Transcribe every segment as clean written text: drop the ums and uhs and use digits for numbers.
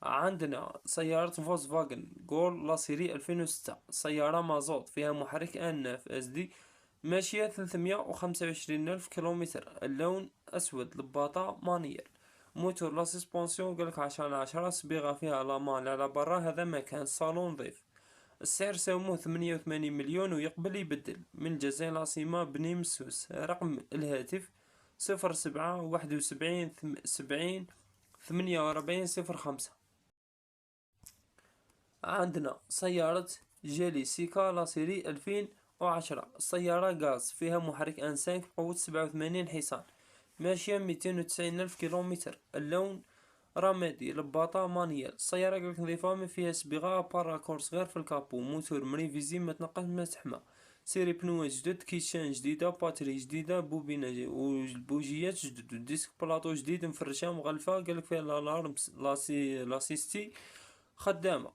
عندنا سيارة فولكس فاجن جول لاسيري 2006، سيارة مازوت فيها محرك أنف اس دي، ماشية 325 ألف كيلومتر، اللون أسود، لباطة مانيال، موتور لا سسبونسيون قالك 10/10، صبيغة فيها لامان على برا، هذا مكان صالون نظيف. السعر سموه 88 مليون ويقبل يبدل. من الجزائر العاصمة بني مسوس. رقم الهاتف 077170 عندنا سيارة جيلي سيكا لاسيري 2010، سيارة غاز فيها محرك انسانك بقوة 87 حصان، ماشية 290 ألف كيلومتر، اللون رمادي، لباطة مانيال. السيارة قالك نظيفة ما فيها صبغة باراكورس غير في الكابو، موتور مريفيزي ما تنقص ما تحمى، سيري بنوات جدد، كيشان جديدة، باتري جديدة، بوبينة والبوجيات جدد، ديسك بلاطو جديد مفرشة مغلفة، قالك فيها الالارم لاسيستي خدامة،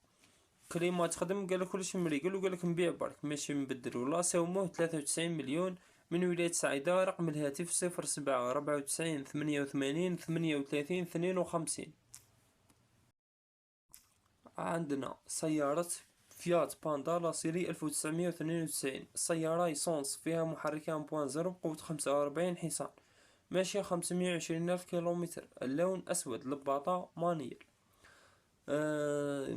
كليمات تخدم، قالك كلشي مريقل، وقالك نبيع برك ماشي نبدل. والله ساوموه 93 مليون. من ولاية سعيدة. رقم الهاتف 0794883832. عندنا سيارة فيات باندا لاسيري 1992، سيارة ايسونس فيها محرك 1.0 بقوة 45 حصان، ماشية 520 ألف كيلومتر، اللون أسود، لباطة مانيال.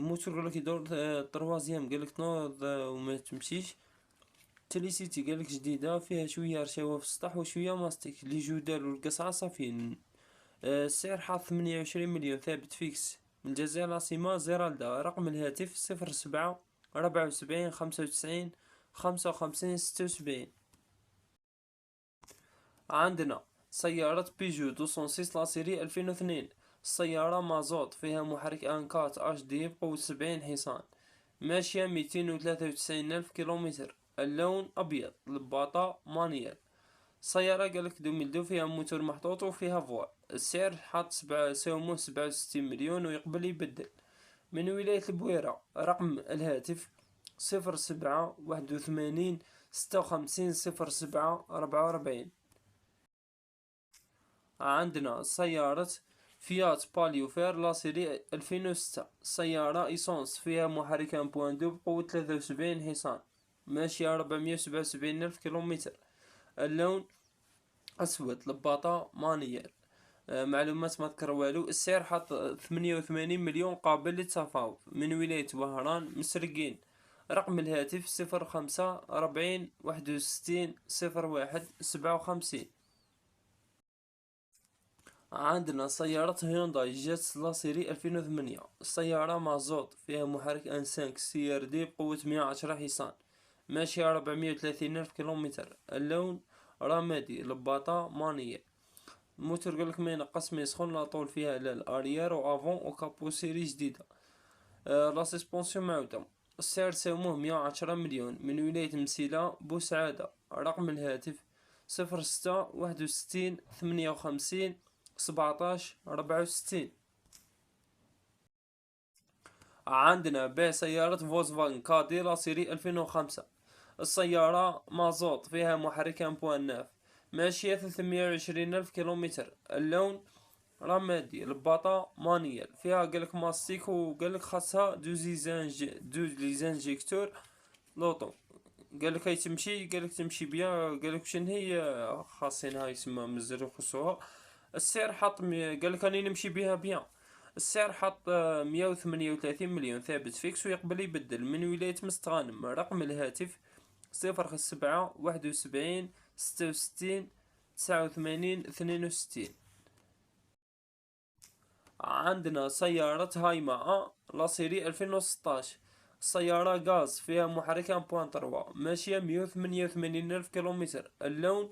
موتور قالك يدور طروازيام، قالك تنوض وما تمشيش. تيليسيتي قالك جديدة، فيها شوية رشاوة في السطح وشوية ماستيك، لي جودال والقصعة صافيين. السعر حاط 28 مليون ثابت فيكس. من الجزائر العاصمة زيرالدا. رقم الهاتف 0774955556. عندنا سيارة بيجو 206 لاسيري 2002، السيارة مازوت فيها محرك انكات اش دي بقوة 70 حصان، ماشية 293 ألف كيلومتر، اللون أبيض، لباطة مانيال. سيارة قالك 2002 فيها موتور محطوط وفيها فوال. السعر حاط ساوموه 67 مليون ويقبل يبدل. من ولاية البويرة. رقم الهاتف 0781560744. عندنا سيارة فيات باليوفير لاسيري 2006، سيارة ايسونس فيها محرك 1.2 بقوة 73 حصان، ماشية 477 ألف كيلومتر، اللون أسود، لباطة مانيال. معلومات ما ذكر والو. السعر حط 88 مليون قابل للتفاوض. من ولاية وهران مسرقين. رقم الهاتف 0540610157. عندنا سيارة هيونداي جيتس لاسيري 2008، السيارة مازوت فيها محرك ان 5 سي ار دي بقوة 110 حصان، ماشية 430 ألف كيلومتر، اللون رمادي، لباطة مانية. الموتور قالك ما ينقص ما يسخن، لا طول فيها لا الاريير وافون وكابو سيري جديدة. لا سسبونسيون معودة. السعر ساوموه 110 مليون. من ولاية مسيلة بوسعادة. رقم الهاتف 0661581764. عندنا بيع سيارة فولكس فاجن كادي لاسيري 2005، السيارة مازوت فيها محرك 1.9، ماشية 320 ألف كيلومتر، اللون رمادي، الباطا مانيال. فيها قالك ماستيك وقالك خاصها دو ليزانجيكتور لوطو. قالك هاي تمشي، قالك تمشي بيان، قالك شن هي خاصينها يسمى مزرو خصوها. السعر حط قالك راني نمشي بيها بيان. السعر حط 138 مليون ثابت فيكس ويقبل يبدل. من ولاية مستغانم. رقم الهاتف 0771766982. عندنا سيارة هايماء لاسيري 2016، سيارة غاز فيها محرك 1.3، ماشية 188 ألف كيلومتر، اللون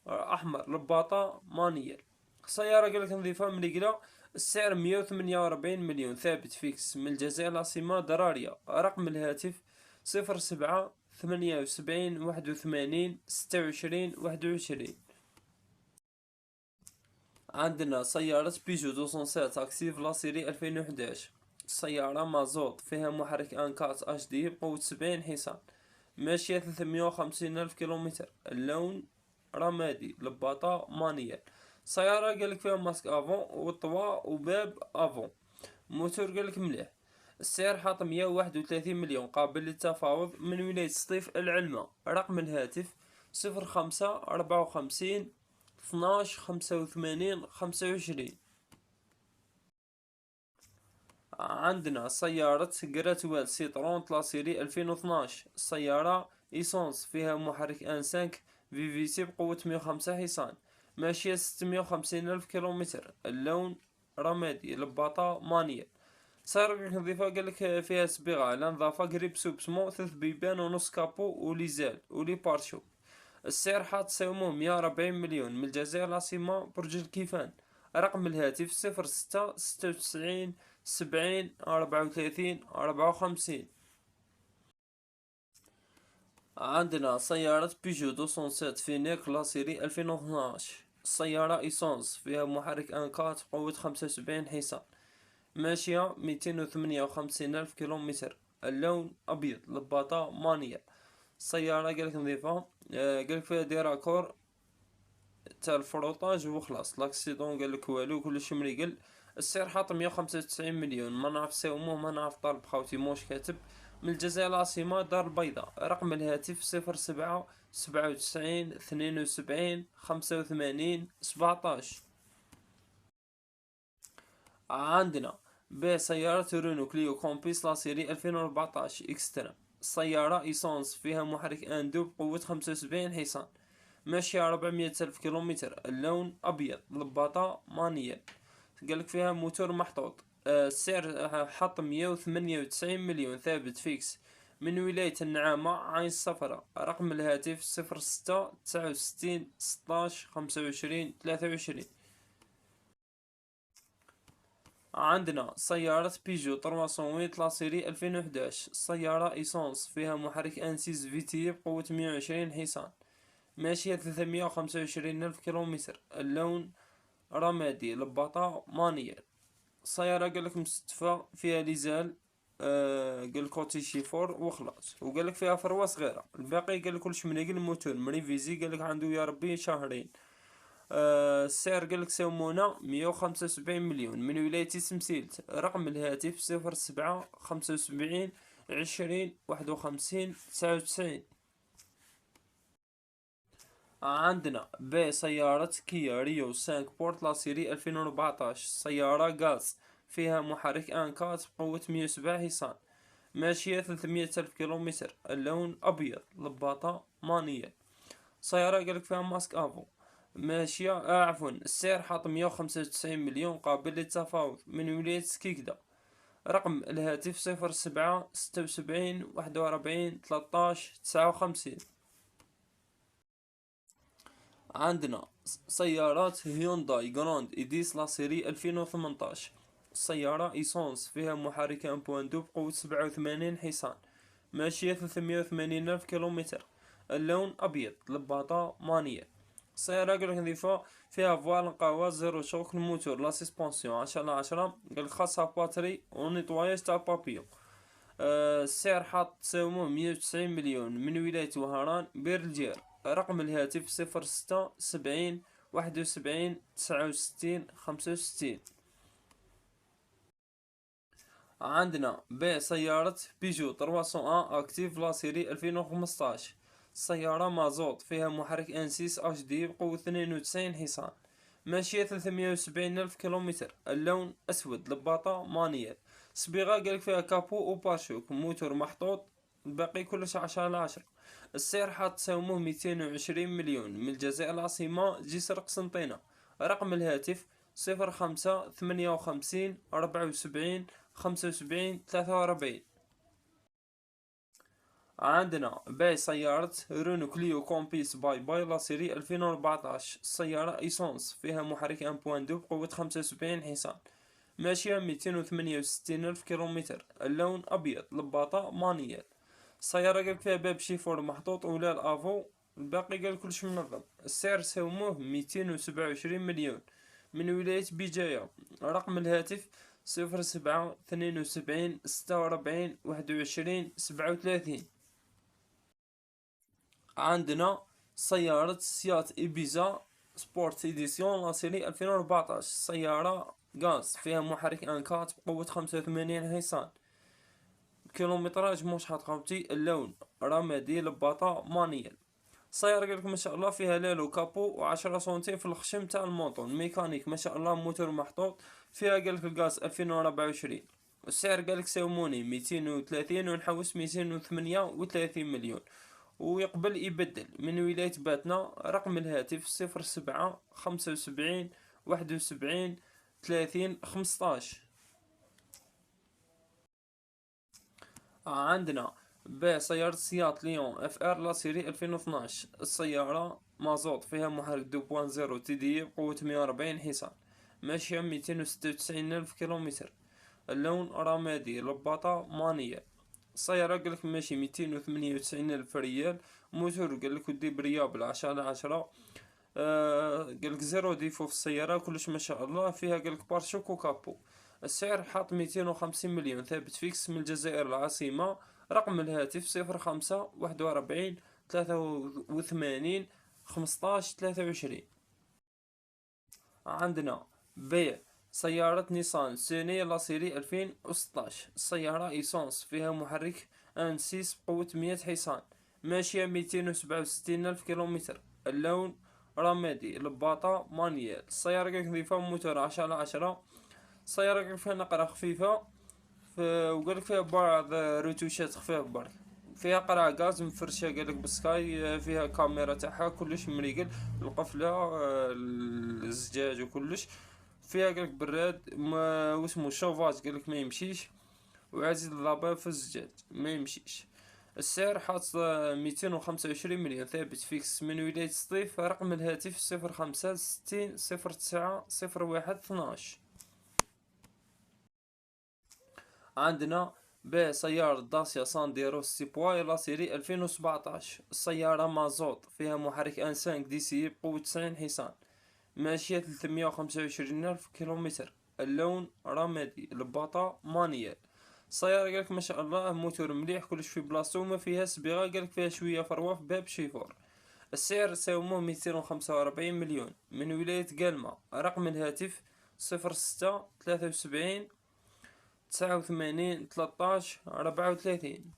أحمر، لباطة مانيال. سيارة قالك نظيفة مليقلة. السعر 148 مليون ثابت فيكس. من الجزائر العاصمة دراريا. رقم الهاتف 0778712621. عندنا سيارة بيجو 207 اكسيف لاسيري 2011، سيارة مازوت فيها محرك انكات اش دي بقوة 70 حصان، ماشية 350 ألف كيلومتر، اللون رمادي، لباطة مانيال. سيارة قالك فيها ماسك افون وطوا وباب افون. موتور قالك مليح. السعر حاط 131 مليون قابل للتفاوض، من ولاية سطيف العلمة. رقم الهاتف 0554 12 85 25. عندنا سيارة جراتوال سيترون تلاسيري 2012، سيارة إيسونس فيها محرك ان 5 في سي بقوة 105 حصان، ماشية 650 ألف كيلومتر. اللون رمادي، لباطة مانيا. صار نضيفها قالك فيها صبيغة على نظافة قريب سوبسمو، 3 بيبان ونص كابو وليزال ولي بارشو. السعر حاط سومو 140 مليون، من الجزائر العاصمة برج الكيفان. رقم الهاتف 06 96 70 34 54. عندنا سيارة بيجو 207 فينيق لاسيري 2012، السيارة إيسونس فيها محرك أنكات قوة 75 حصان، ماشية 258 ألف كيلومتر. اللون أبيض، لباطة مانيا. السيارة قالك نظيفة، قالك فيها ديراكور تاع الفروطاج وخلاص، لاكسيدون قالك والو، كلشي مريقل. السعر حاط 195 مليون، ما نعرف ساوموه، ما نعرف طالب خاوتي موش كاتب. من الجزائر العاصمة دار البيضاء. رقم الهاتف 07 97 72 85 17. عندنا بسيارة رونو كليو كومبيس لاسيري 2014 اكسترا، سيارة ايسونس فيها محرك اندو بقوة 75 حصان، ماشية 400 ألف كيلومتر. اللون أبيض، لباطة مانيال. قالك فيها موتور محطوط. السعر حط 198 مليون ثابت فيكس، من ولاية النعامة عين الصفرة. رقم الهاتف 06 69 16 25 23. عندنا سيارة بيجو 308 لاسيري 2011، سيارة إيسونس فيها محرك أنسيز فيتي بقوة 120 حصان، ماشية 325 ألف كيلومتر. اللون رمادي، لباطة مانيال. السيارة قالك مستفى فيها ليزال، قالك كوتي شيفور وخلاص، وقالك فيها فروة صغيرة. الباقي قالك كلش منيقل، الموتور مريفيزي قالك عنده يا ربي شهرين. السعر قالك سمونا 175 مليون، من ولاية سمسيلت. رقم الهاتف 07 75 20 51 99. عندنا بسيارة كيا ريو 5 بورت لاسيري 2014، سيارة غاز فيها محرك انكات بقوة 107 حصان، ماشية 300 ألف كيلومتر. اللون أبيض، لباطة مانية. سيارة قالك فيها ماسك افو، ماشية عفوا. السعر حاط 195 مليون قابل للتفاوض، من ولاية سكيكدا. رقم الهاتف 07 76 41 13 59. عندنا سيارات هيونداي جراند إديس لاسيري 2018، سيارة إيسونس فيها محرك 1.2 بقوة 87 حصان، ماشية 380 ألف كيلومتر. اللون أبيض، لباطة مانية. السيارة قالك نظيفة، فيها فوال نقاوة، زيرو شوك، الموتور لا سيسبونسيون 10/10، قالك خاصها باتري ونيطواياج تاع بابيو. السعر حاط تساومه 190 مليون، من ولاية وهران بير الجير. رقم الهاتف 06 70 71 69 65. عندنا سيارة بيجو 301 اكتيف لاسيري 2015، سيارة مازوت فيها محرك انسيس اش دي بقوة 92 حصان، ماشية 370 ألف كيلومتر. اللون أسود، لباطة مانيال. صبيغة قالك فيها كابو وباشوك، موتور محطوط، الباقي كلش 10/10. السعر حاط تساومه 220 مليون، من الجزائر العاصمة جسر قسنطينة. رقم الهاتف 05 58 74 75 43. عندنا سيارة رونو كليو كومبيس باي باي لاسيري 2014، سيارة ايسونس فيها محرك 1.2 بقوة 75 حصان، ماشية 268 ألف كيلومتر. اللون أبيض، لباطة مانيال. السيارة قالك فيها باب شيفور محطوط ولا الافو، الباقي قال كلش منظم. السعر سوموه 227 مليون، من ولاية بجاية. رقم الهاتف 07 72 46 21 37. عندنا سيارة سيات إبيزا سبورت إديسيون لاسيري 2014، سيارة غاز فيها محرك أنكات بقوة 85 حصان. كيلومتراج مشحط قمتي. اللون رمادي لباطة مانيال. السيارة قالك ما شاء الله فيها لالو كابو و10 سنتيم في الخشم تاع الموطون. ميكانيك ما شاء الله، موتور محطوط فيها. قالك الغاز 2024. السعر قالك ساوموني 230 ونحوس 238 مليون، ويقبل يبدل. من ولاية باتنا. رقم الهاتف 07 75 71 30 15. عندنا بيع سيارة سيات ليون اف ار لا سيري 2012. السيارة مازوت فيها محرك 2.0 تي دي بقوة 140 حصان، ماشية 296 ألف كيلومتر. اللون رمادي لباطة مانية. السيارة قالك ماشي 298 ألف ريال. موتور قالك ودي بريابل 10/10. قالك زيرو ديفو في السيارة، كلش ما شاء الله فيها. قالك بارشوك وكابو. السعر حاط 250 مليون ثابت فيكس من الجزائر العاصمة. رقم الهاتف 05 41 83 15 23. عندنا بيع سيارة نيسان صينية لاسيري 2016. السيارة ايسونس فيها محرك ان 6 بقوة 100 حصان، ماشية 267 ألف كيلومتر. اللون رمادي لباطة مانيال. السيارة كيف موتور 10/10. السيارة فيها نقرة خفيفة، وقالك فيها بعض روتوشات خفيفة برك. فيها قرعة غاز مفرشة قالك بسكاي. فيها كاميرا تاعها كلش مريقل، القفلة الزجاج وكلش. فيها قالك براد ما واسمو شوفاج قالك ما يمشيش، وعزيز اللابا في الزجاج ما يمشيش. السعر حاط 225 مليون ثابت فيكس من ولاية سطيف. رقم الهاتف 05 60 09 01 12. عندنا بيع سيارة داسيا سانديرو سيبوا لا سيري 2017. السيارة مازوت فيها محرك ان 5 دي سي بقوة 90 حصان، ماشية 325 ألف كيلومتر. اللون رمادي لباطة مانيال. السيارة قالك ما شاء الله موتور مليح كلش في بلاصتو، وما فيها سبيغة. قالك فيها شوية فروة في باب شيفور. السعر ساومو 245 مليون من ولاية قلمة. رقم الهاتف 06 73 89 13 34.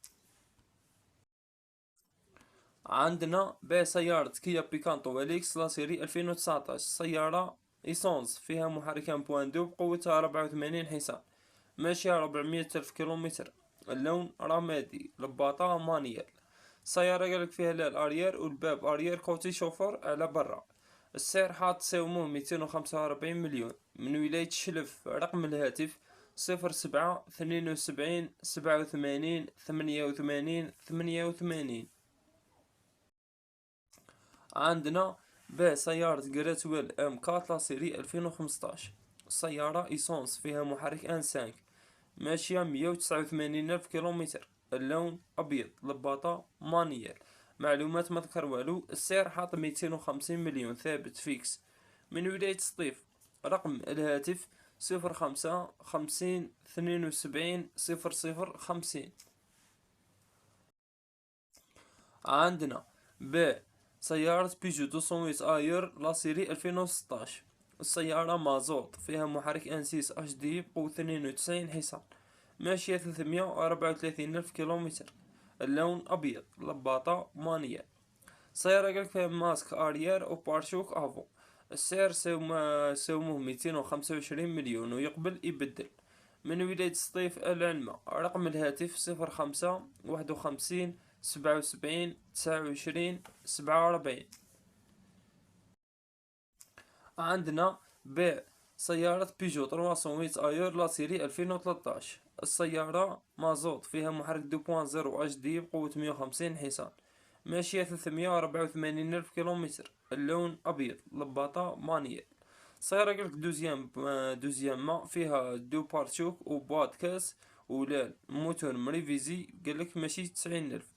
عندنا بيع سيارة كيا بيكانتو اليكس لا سيري 2019. سيارة ايسونس فيها محرك 1.2 بقوتها 84 حصان، ماشية 400 ألف كيلومتر. اللون رمادي لباطة مانيال. السيارة قالك فيها لا الاريير والباب اريير كوتي شوفر على برا. السعر حاط ساوموه 245 مليون من ولاية شلف. رقم الهاتف 07 72 87 88 88. عندنا بيع سيارة جريتويل ام 4 لا سيري 2015. السيارة ايسونس فيها محرك ان 5، ماشية 189 ألف كيلومتر. اللون أبيض لباطة مانيال. معلومات ما ذكر والو. السعر حاط 250 مليون ثابت فيكس من ولاية سطيف. رقم الهاتف 05 50 72 00 50. عندنا بيع سيارة بيجو 208 اير لا سيري 2016. السيارة مازوت فيها محرك انسيس اش دي بقوة 92 حصان، ماشية 334 ألف كيلومتر. اللون أبيض لباطة مانيال. السيارة قالك فيها ماسك أريير وبارشوك أفو. السعر ساوموه 225 مليون، ويقبل يبدل. من ولاية سطيف العلمة. رقم الهاتف 05 51 77 29 47. عندنا بيع سيارة بيجو 308 اير لا سيري 2013. السيارة مازوت فيها محرك 2.0 اش دي بقوة 150 حصان، ماشية 384 ألف كيلومتر. اللون أبيض لباطة مانيال. السيارة قالك دوزيام ما فيها دو بارتشوك وبواد كاس ولال. موتور مريفيزي قالك ماشي 90 ألف.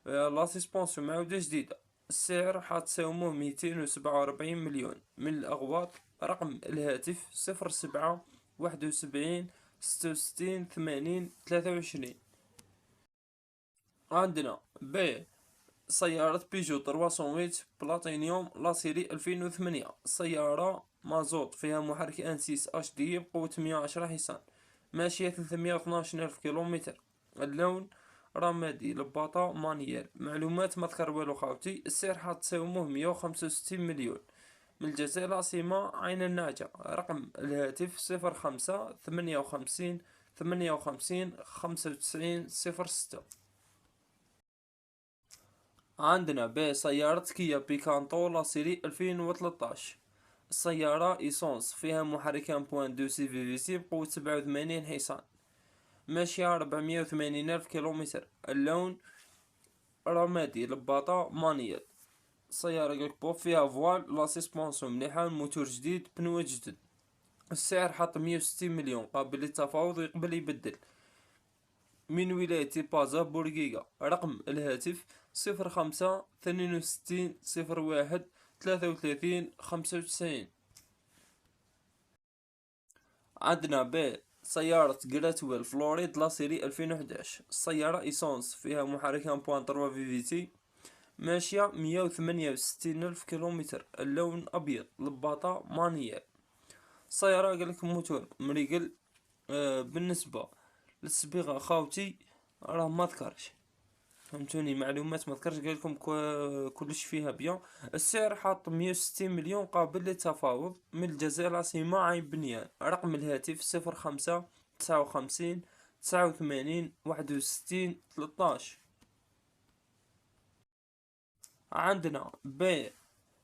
لا سيسبونسيون معاودة جديدة. السعر حتساوموه 247 مليون من الأغواط. رقم الهاتف 07 71 66 80 23. عندنا بيع سيارة بيجو 308 بلاتينيوم لا سيري 2008. سيارة مازوت فيها محرك أنسيس اتش دي بقوة 110 حصان، ماشية 312 ألف كيلومتر، اللون رمادي، لباطة مانيال. معلومات ما ذكر والو خاوتي. السعر حاط تساوموه 165 مليون. من الجزائر العاصمة عين النعجة. رقم الهاتف 0558 58 95 06. عندنا سيارة كيا بيكانتو لاسيري 2013. السيارة إيسونس فيها محرك 1.2 سي في سي بقوة 87 حصان، ماشية 480 ألف كيلومتر، اللون رمادي، لباطة مانيال. السيارة قلب فيها فوال، لا سيسبونسيون مليحة، الموتور جديد، بنوة جدد. السعر حاط 160 مليون، قابل للتفاوض ويقبل يبدل. من ولاية بازا بورقيقة. رقم الهاتف 05 62 01 33 95. عندنا سيارة جراتويل فلوريد لاسيري 2011. السيارة إيسونس فيها محرك 1.3 في تي، ماشية 168 ألف كيلومتر، اللون أبيض، لباطة مانيال. السيارة قالك موتور مريقل. بالنسبة للصبيغة خاوتي راه ما ذكرش، فهمتوني، معلومات ما ذكرش، قالكم كلش فيها بيان. السعر حاط 160 مليون، قابل للتفاوض. من الجزائر العاصمة عين بنيان. رقم الهاتف 05 59 89 61 13. عندنا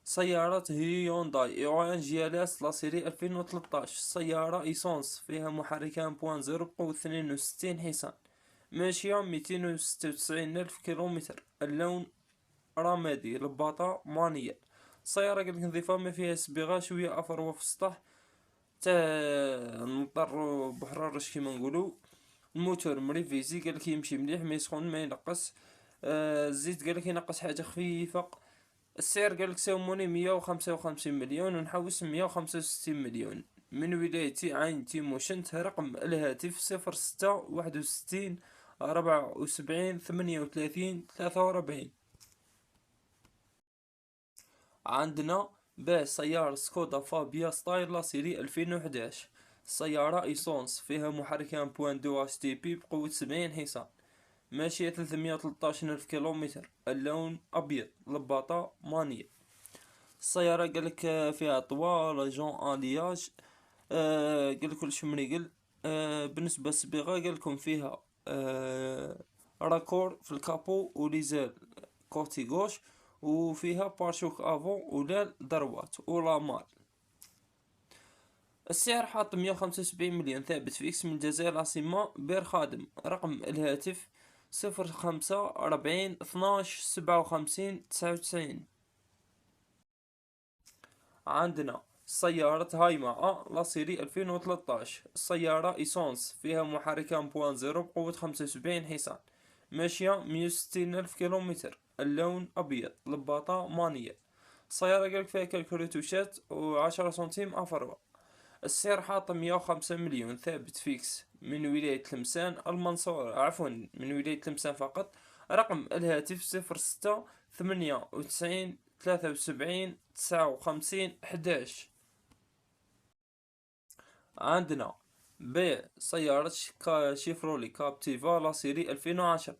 سيارة هيونداي ايوان جي ال اس لاسيري 2013. السيارة ايسونس فيها محرك 1.0 بقوة 62 حصان، ماشية 296 ألف كيلومتر، اللون رمادي، لباطة مانيال. السيارة قالك نظيفة، ما فيها صبيغة، شوية أفروة في السطح تا نضطر بحرارش كيما نقولو. الموتور مريفيزي، قالك يمشي مليح، ما يسخن ما ينقص. الزيت قالك ينقص حاجة خفيفة. السعر قالك ساوموني 155 مليون ونحوس 165 مليون. من ولايتي عين تيموشنت. رقم الهاتف 06 61 74 38 43. عندنا سيارة سكودا فابيا ستايل لاسيري 2011. السيارة ايسونس فيها محرك 1.2 اتش تي بي بقوة 70 حصان، ماشية 313 ألف كيلومتر، اللون أبيض، لباطة مانيال. السيارة قالك فيها طوال جون الياج. قال كلشي مريقل. بالنسبة للصبيغة قالكم فيها راكور في الكابو وليزال كوتي غوش، وفيها بارشوك افون ولال دروات ولامال. السعر حاط 175 مليون، ثابت فيكس. من الجزائر العاصمة بير خادم. رقم الهاتف 05 40 12 57 عندنا سيارة هايماء لاسيري 2013. السيارة إيسونس فيها محرك 1.0 بقوة 75 حصان، ماشية 160 ألف كيلومتر، اللون أبيض، لباطة مانيال. السيارة قالك فيها كالكوليتوشات و10 سنتيم أفروا. السعر حاط 105 مليون، ثابت فيكس. من ولاية تلمسان المنصورة، عفوا من ولاية تلمسان فقط. رقم الهاتف 06 98 73 59 11. عندنا سيارة شيفرولي كابتيفا لاسيري 2010.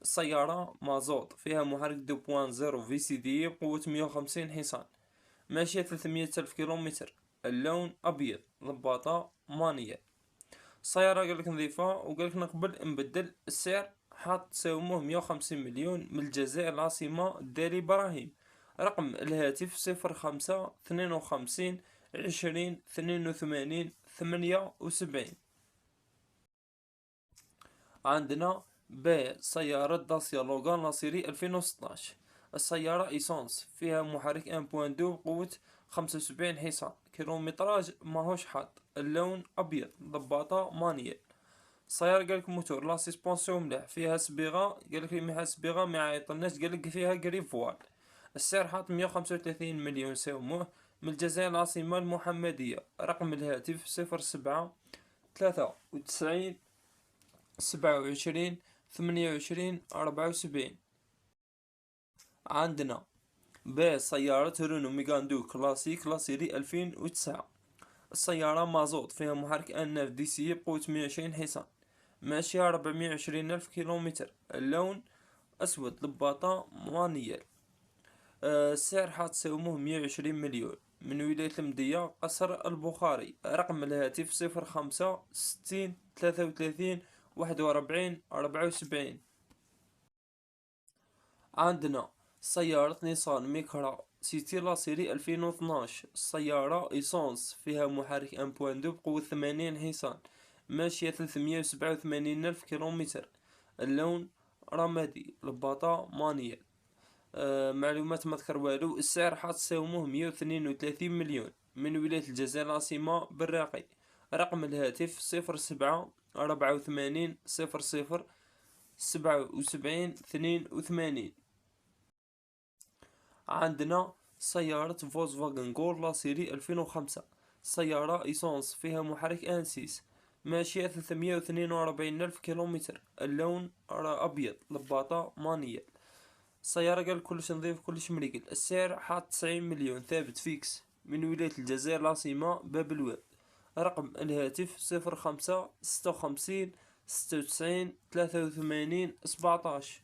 السيارة مازوت فيها محرك 2.0 في سي دي بقوة 150 حصان، ماشية 300 ألف كيلومتر، اللون أبيض، لباطة مانيال. السيارة قالك نظيفة وقالك نقبل نبدل. السعر حاط تساوموه 150 مليون. من الجزائر العاصمة دالي براهيم. رقم الهاتف 05 52 20 82 78. عندنا سيارة داسيا لوغان لاسيري 2016. السيارة ايسونس فيها محرك 1.2 بقوة 75 حصان، كيلومتراج ماهوش حاط، اللون أبيض، ضباطة مانيال. السيارة قالك موتور لا سيسبونسيون مليح، فيها صبيغة، قالك لي فيها صبيغة ما يعيطلناش، قالك فيها قريب فوال. السعر حاط 135 مليون ساوموه. من الجزائر العاصمة المحمدية. رقم الهاتف 07 93 27 28 74. عندنا ب سيارة رونو ميغان دو كلاسيك لا سيري 2009. السيارة مازوت فيها محرك أناف دي سي بقوة 120 حصان، ماشية 420 ألف كيلومتر، اللون أسود لباطة مانيال. السعر حتساوموه 120 مليون. من ولاية المدية قصر البخاري. رقم الهاتف 05 60 33 41 74. عندنا سيارة نيسان ميكرا سيتي لا سيري 2012. السيارة إيسونس فيها محرك 1.2 بقوة 80 حصان، ماشية 387 ألف كيلومتر، اللون رمادي، الباطا مانيال. معلومات ما ذكر والو. السعر حتساوموه 132 مليون. من ولاية الجزائر العاصمة بالراقي. رقم الهاتف 07 84 00 77 82. عندنا سيارة فولكس فاغن جول لا سيري 2005. سيارة إيسونس فيها محرك أنسيس، ماشية 342 ألف كيلومتر، اللون أبيض، لباطة مانيال. السيارة قال كلش نظيف كلش مريقل. السعر حاط 90 مليون ثابت فيكس. من ولاية الجزائر العاصمة باب الواد. رقم الهاتف 05 56 96 83 17.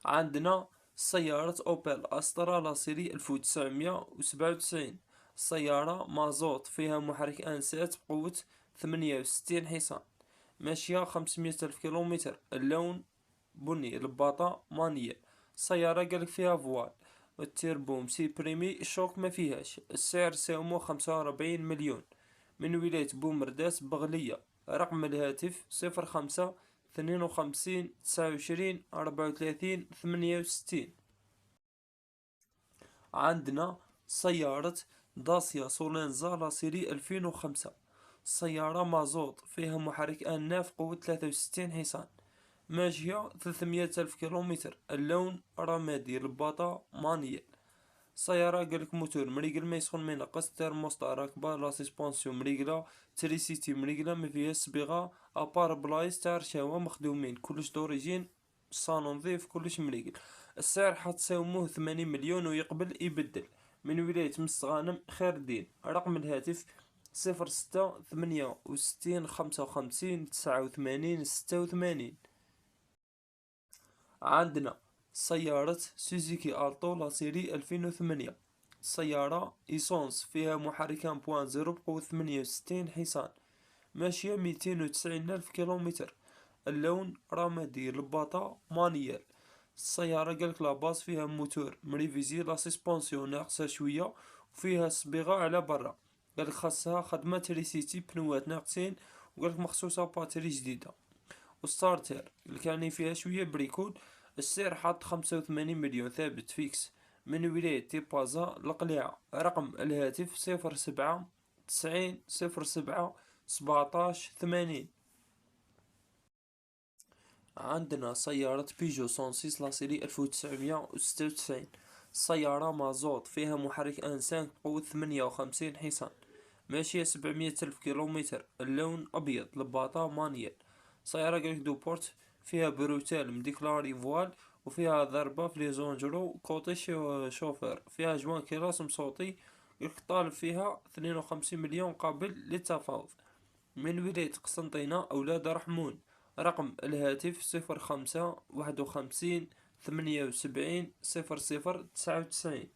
عندنا سيارة أوبل أسترا لا سيري 1997. سيارة مازوت فيها محرك أنسات بقوة 68 حصان، ماشية 500 ألف كيلومتر، اللون بني، الباطة مانية. سيارة قالك فيها فوال، التيربو مسيبريمي، الشوك ما فيهاش. السعر ساومو 45 مليون. من ولاية بومرداس بغلية. رقم الهاتف 05 52 29 34 68. عندنا سيارة داسيا سولينزا لا سيري 2005. سيارة مازوت فيها محرك أناف قوة 63 حصان، ماشية 300 ألف كيلومتر، اللون رمادي، الباطة مانيال. سيارة قالك موتور مريقل ما يسخن ما ينقص، تيرموستا راكبة، لا سيسبونسيون مريقلة، تريسيتي مريقلة ما فيها صبيغة، أبار بلايص تاع رشاوة مخدومين، كلش دوريجين، صالون نظيف كلش مريقل. السعر حتساوموه 80 مليون ويقبل يبدل. من ولاية مستغانم خير الدين. رقم الهاتف 06 68 55 89 86. عندنا سيارة سوزوكي ألتو لا سيري 2008. سيارة إيسونس فيها محرك 1.0 بقوة 68 حصان، ماشية 290 ألف كيلومتر، اللون رمادي، الباطة مانيال. السيارة قالك لاباس فيها موتور مريفيزي، لا سيسبونسيون ناقصة شوية، وفيها صبيغة على برا. قالك خاصها خدمة تريسيتي، بنوات ناقصين، وقالك مخصوصة باتري جديدة، وستارتر اللي كان فيها شوية بريكول. السعر حاط 85 مليون ثابت فيكس. من ولاية تيبازا القليعة. رقم الهاتف 07 90 07 17 80. عندنا سيارة بيجو 106 لا سيري 1996. سيارة مازوت فيها محرك أنسان بقوة 58 حصان، ماشية 700 ألف كيلومتر، اللون أبيض، لباطة مانيال. سيارة قالك دوبورت فيها بروتال مديكلاري فوال، وفيها ضربة في لي زونجرو كوطي شوفير، فيها جوان كراس مصوتي. قالك طالب فيها 52 مليون قابل للتفاوض. من ولاية قسنطينة أولاد رحمون. رقم الهاتف 05 51 78 00 99.